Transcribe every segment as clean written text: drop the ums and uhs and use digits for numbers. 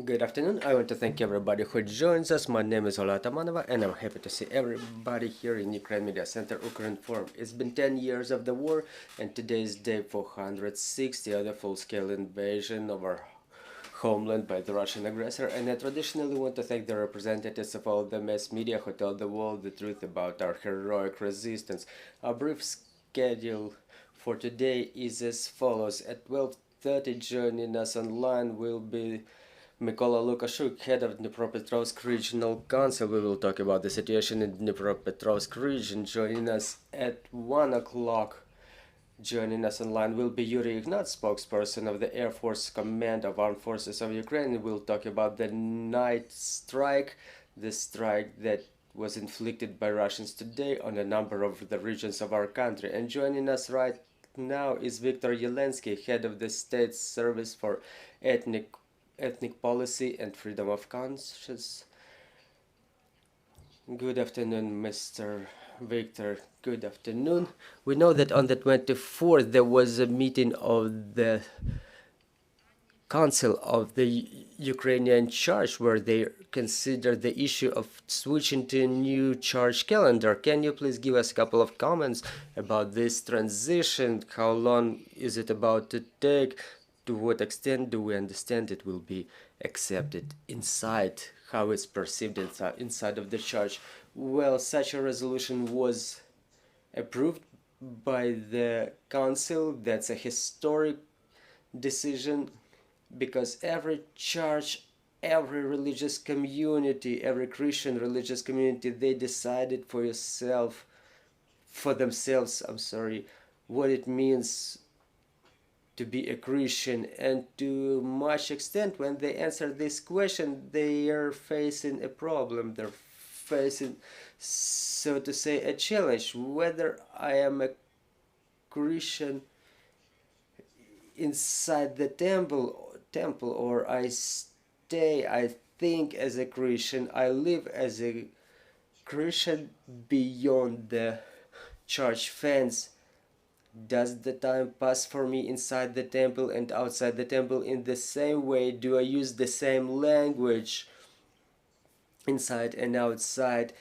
Good afternoon. I want to thank everybody who joins us. My name is Ola Tamanova, and I'm happy to see everybody here in Ukraine Media Center, Ukraine Forum. It's been 10 years of the war, and today is day 460 of the full-scale invasion of our homeland by the Russian aggressor. And I traditionally want to thank the representatives of all the mass media who tell the world the truth about our heroic resistance. Our brief schedule for today is as follows. At 12:30, joining us online will be Mykola Lukashuk, head of Dnipropetrovsk Regional Council. We will talk about the situation in Dnipropetrovsk region. Joining us at 1 o'clock, joining us online will be Yuri Ignat, spokesperson of the Air Force Command of Armed Forces of Ukraine. We'll talk about the night strike, the strike that was inflicted by Russians today on a number of the regions of our country. And joining us right now is Viktor Yelensky, head of the State Service for Ethnic Policy and Freedom of Conscience. Good afternoon, Mr. Viktor. Good afternoon. We know that on the 24th there was a meeting of the Council of the Ukrainian Church where they considered the issue of switching to a new church calendar. Can you please give us a couple of comments about this transition? How long is it about to take? To what extent do we understand it will be accepted inside, how it's perceived inside of the church? Well, such a resolution was approved by the council. That's a historic decision because every church, every religious community, every Christian religious community, they decided for themselves, what it means to be a Christian, and to much extent when they answer this question they are facing a problem. They're facing, so to say, a challenge. Whether I am a Christian inside the temple or I think as a Christian, I live as a Christian beyond the church fence. Does the time pass for me inside the temple and outside the temple in the same way? Do I use the same language inside and outside?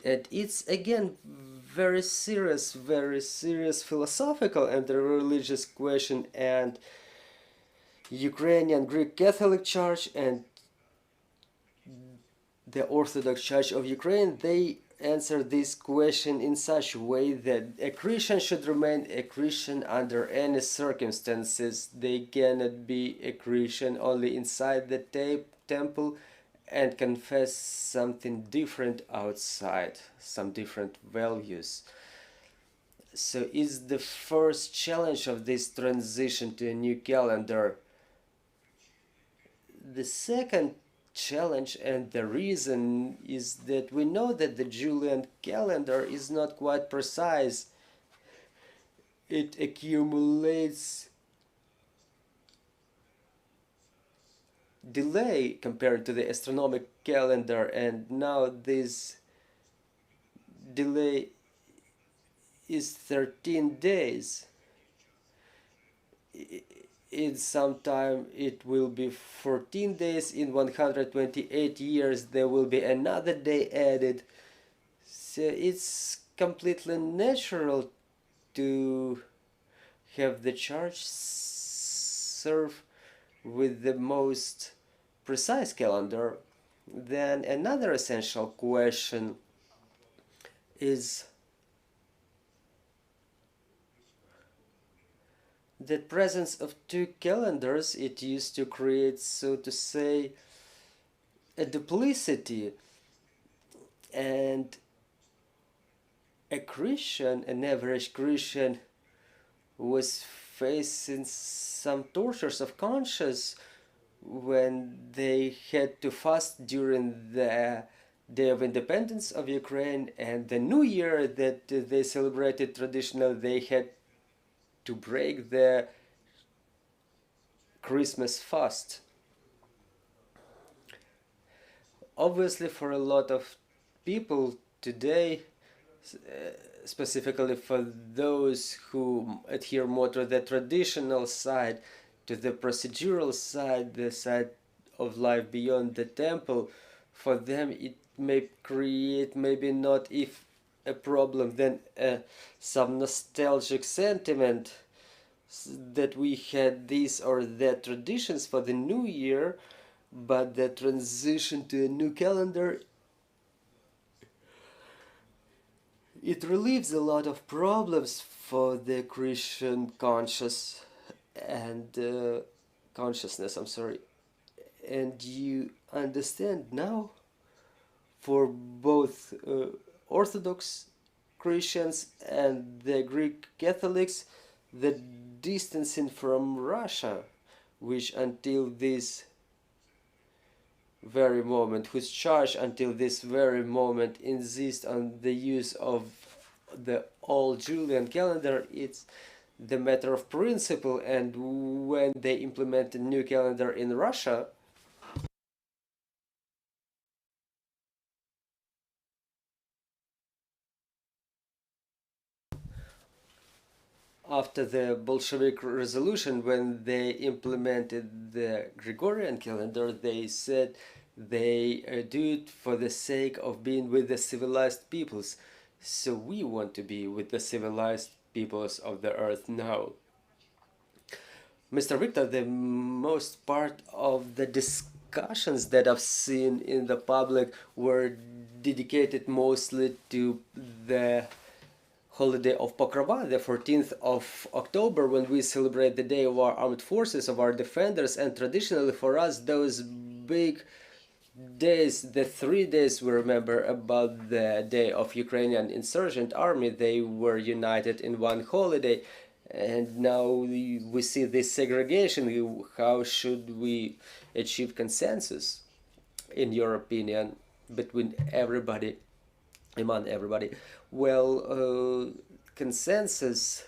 And it's again very serious philosophical and religious question. And Ukrainian Greek Catholic Church and the Orthodox Church of Ukraine, they answer this question in such a way that a Christian should remain a Christian under any circumstances. They cannot be a Christian only inside the temple and confess something different outside, some different values. So is the first challenge of this transition to a new calendar. The second challenge and the reason is that we know that the Julian calendar is not quite precise. It accumulates delay compared to the astronomical calendar, and now this delay is 13 days. In some time it will be 14 days. In 128 years there will be another day added. So it's completely natural to have the church serve with the most precise calendar. Then another essential question is the presence of two calendars. It used to create, so to say, a duplicity, and an average Christian was facing some tortures of conscience when they had to fast during the Day of Independence of Ukraine and the New Year that they celebrated traditionally. They had to break the Christmas fast. Obviously, for a lot of people today, specifically for those who adhere more to the traditional side, to the procedural side, the side of life beyond the temple, for them it may create maybe not if a problem, then some nostalgic sentiment that we had this or that traditions for the new year, but the transition to a new calendar, it relieves a lot of problems for the Christian conscious and consciousness. I'm sorry, and you understand now for both Orthodox Christians and the Greek Catholics the distancing from Russia, which until this very moment, whose church until this very moment insist on the use of the old Julian calendar, it's the matter of principle, and when they implement a new calendar in Russia, after the Bolshevik resolution, when they implemented the Gregorian calendar, they said they do it for the sake of being with the civilized peoples. So we want to be with the civilized peoples of the earth now. Mr. Viktor, the most part of the discussions that I've seen in the public were dedicated mostly to the holiday of Pokrova, the 14th of October, when we celebrate the Day of our Armed Forces, of our defenders, and traditionally for us, those big days, the 3 days we remember about the Day of Ukrainian Insurgent Army, they were united in one holiday, and now we see this segregation. How should we achieve consensus, in your opinion, between everybody? Among everybody. Well, consensus,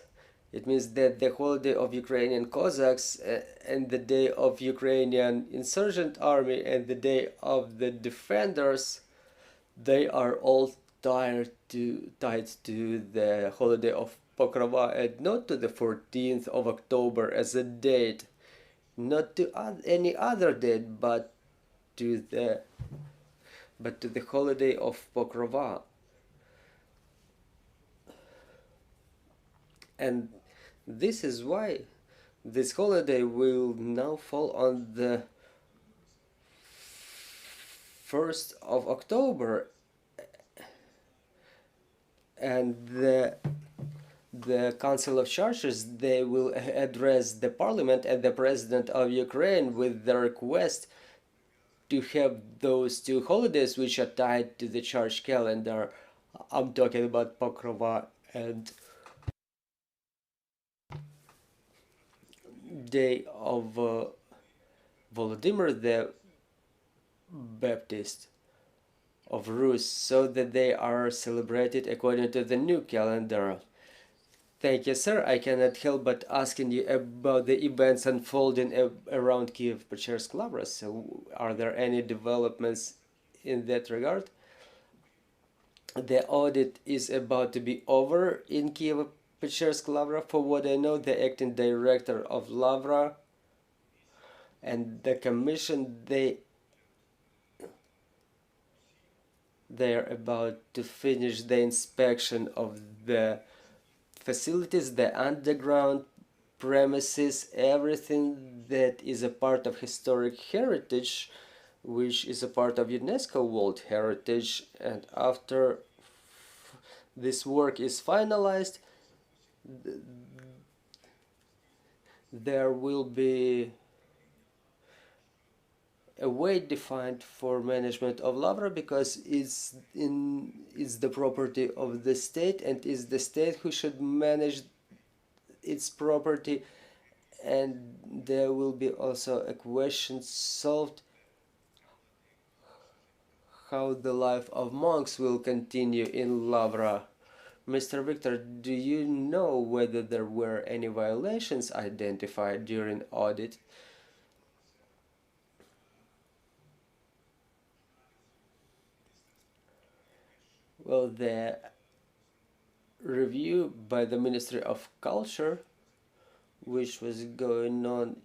it means that the holiday of Ukrainian Cossacks and the day of Ukrainian Insurgent Army and the day of the defenders, they are all tied to the holiday of Pokrova, and not to the 14th of October as a date, not to any other date, but to the holiday of Pokrova. And this is why this holiday will now fall on the 1st of October, and the Council of Churches, they will address the Parliament and the President of Ukraine with the request to have those two holidays which are tied to the church calendar. I'm talking about Pokrova and day of Volodymyr the Baptist of Rus, so that they are celebrated according to the new calendar. Thank you, sir. I cannot help but asking you about the events unfolding around Kyiv, Pechersk, Lavra. So, are there any developments in that regard? The audit is about to be over in Kyiv, Pechersk, Lavra. For what I know, the acting director of Lavra and the commission, they're about to finish the inspection of the facilities, the underground premises, everything that is a part of historic heritage, which is a part of UNESCO World Heritage. And after this work is finalized, there will be a way defined for management of Lavra, because it's the property of the state, and it's the state who should manage its property. And there will be also a question solved how the life of monks will continue in Lavra. Mr. Viktor, do you know whether there were any violations identified during audit? Well, the review by the Ministry of Culture, which was going on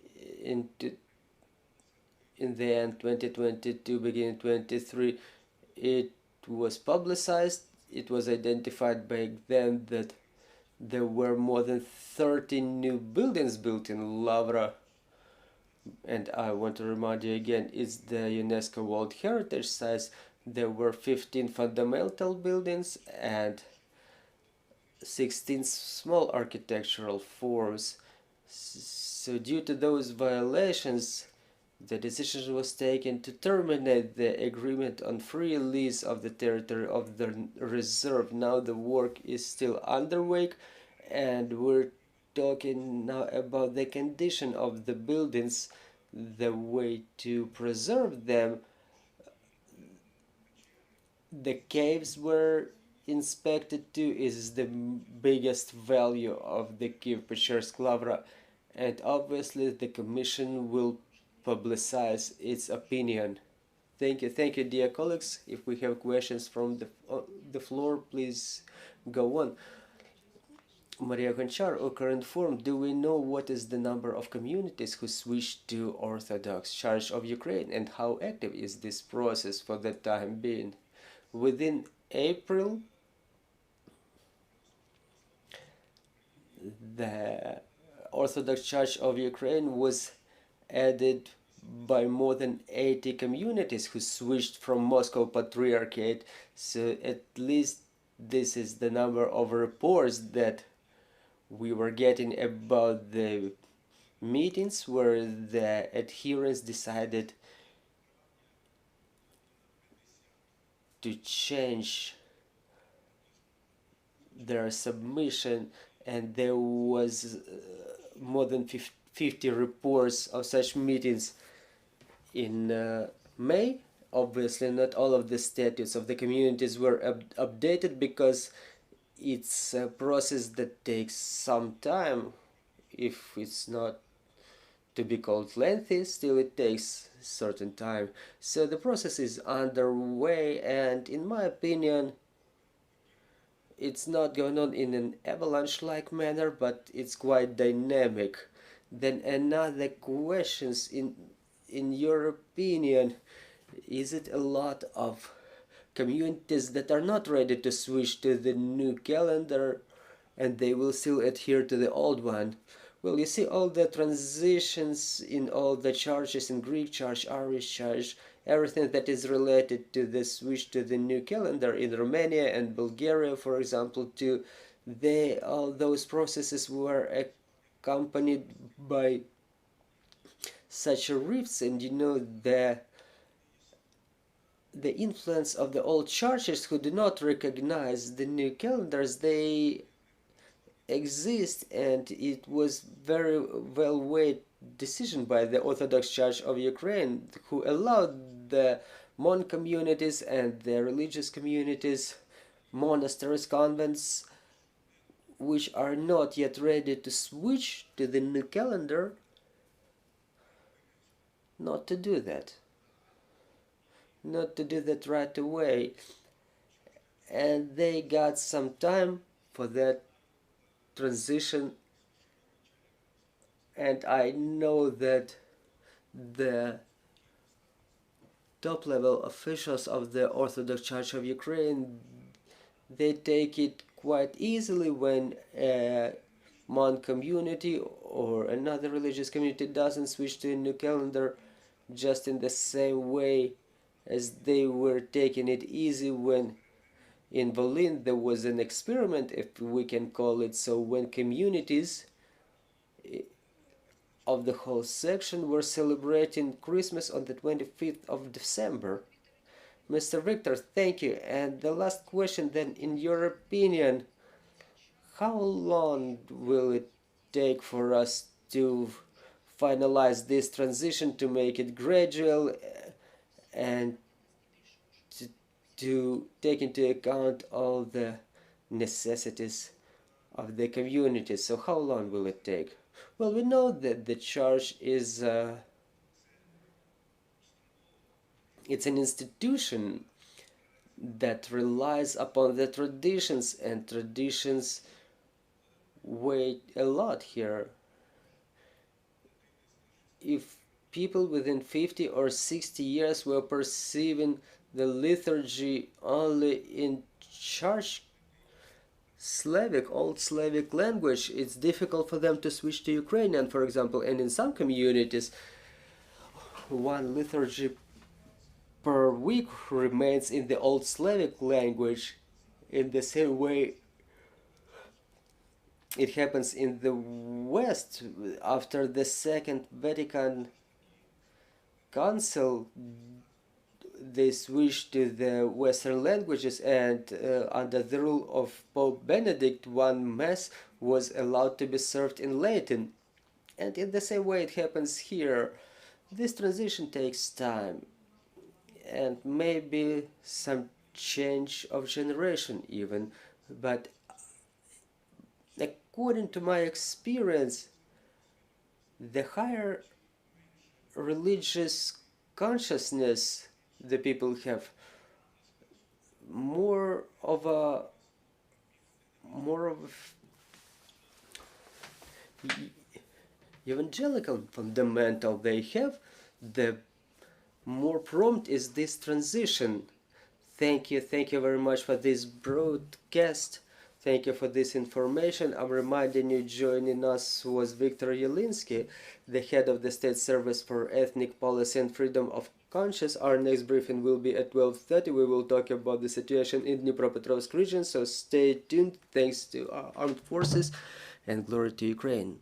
in the end 2022, beginning 23, it was publicized. It was identified back then that there were more than 30 new buildings built in Lavra. And I want to remind you again, it's the UNESCO World Heritage Site. There were 15 fundamental buildings and 16 small architectural forms. So due to those violations, the decision was taken to terminate the agreement on free lease of the territory of the reserve. Now the work is still underway, and we're talking now about the condition of the buildings, the way to preserve them. The caves were inspected too. Is the biggest value of the Kyiv, Pechersk, Lavra, and obviously the commission will publicize its opinion. Thank you, dear colleagues. If we have questions from the floor, please go on. Maria Gonchar, Current Forum, do we know what is the number of communities who switched to Orthodox Church of Ukraine, and how active is this process for the time being? Within April, the Orthodox Church of Ukraine was added by more than 80 communities who switched from Moscow Patriarchate. So at least this is the number of reports that we were getting about the meetings where the adherents decided to change their submission, and there was more than 50 reports of such meetings in May. Obviously not all of the statutes of the communities were updated because it's a process that takes some time. If it's not to be called lengthy, still it takes certain time. So the process is underway, and in my opinion it's not going on in an avalanche-like manner, but it's quite dynamic. Then another questions, in your opinion, is it a lot of communities that are not ready to switch to the new calendar and they will still adhere to the old one? Well, you see all the transitions in all the churches, in Greek Church, Irish Church, everything that is related to the switch to the new calendar in Romania and Bulgaria, for example, too. All those processes were accompanied by such rifts, and you know the influence of the old churches who do not recognize the new calendars. They exist, and it was very well weighed decision by the Orthodox Church of Ukraine, who allowed the monk communities and the religious communities, monasteries, convents, which are not yet ready to switch to the new calendar, not to do that. Not to do that right away. And they got some time for that transition, and I know that the top level officials of the Orthodox Church of Ukraine, they take it quite easily when a monk community or another religious community doesn't switch to a new calendar, just in the same way as they were taking it easy when in Berlin there was an experiment, if we can call it so, when communities of the whole section were celebrating Christmas on the 25th of December. Mr. Viktor, thank you. And the last question then, in your opinion, how long will it take for us to finalize this transition, to make it gradual and to take into account all the necessities of the community? So how long will it take? Well, we know that the church is it's an institution that relies upon the traditions, and traditions weigh a lot here. If people within 50 or 60 years were perceiving the liturgy only in church Old Slavic language. It's difficult for them to switch to Ukrainian, for example, and in some communities, one liturgy per week remains in the Old Slavic language. In the same way, it happens in the West. After the Second Vatican Council, they switched to the Western languages, and under the rule of Pope Benedict, one Mass was allowed to be served in Latin. And in the same way it happens here. This transition takes time, and maybe some change of generation even, but according to my experience, the higher religious consciousness the people have, more of evangelical fundamental they have, the more prompt is this transition. Thank you very much for this broadcast. Thank you for this information. I'm reminding you, joining us was Viktor Yelensky, the head of the State Service for Ethnic Policy and Freedom of Conscience. Our next briefing will be at 12:30. We will talk about the situation in Dnipropetrovsk region, so stay tuned. Thanks to our armed forces, and glory to Ukraine.